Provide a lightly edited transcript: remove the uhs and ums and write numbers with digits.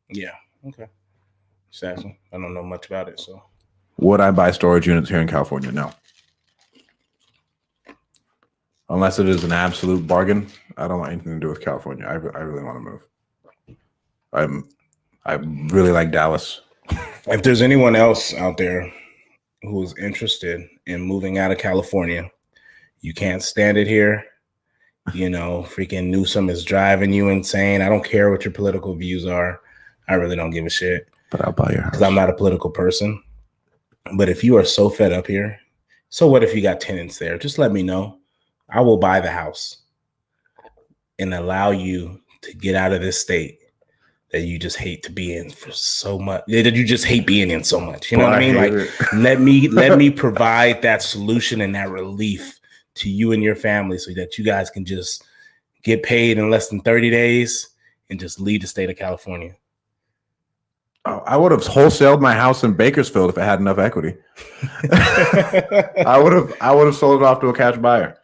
Yeah. Okay. Exactly. I don't know much about it, so. Would I buy storage units here in California? No. Unless it is an absolute bargain, I don't want anything to do with California. I really want to move. I really like Dallas. If there's anyone else out there who is interested in moving out of California, you can't stand it here. You know, freaking Newsom is driving you insane. I don't care what your political views are. I really don't give a shit. But I'll buy your house. Because I'm not a political person. But if you are so fed up here, so what if you got tenants there? Just let me know. I will buy the house and allow you to get out of this state that you just hate to be in for so much. That you just hate being in so much. You know what I mean? Like, let me provide that solution and that relief to you and your family so that you guys can just get paid in less than 30 days and just leave the state of California. Oh, I would have wholesaled my house in Bakersfield if I had enough equity. I would have sold it off to a cash buyer.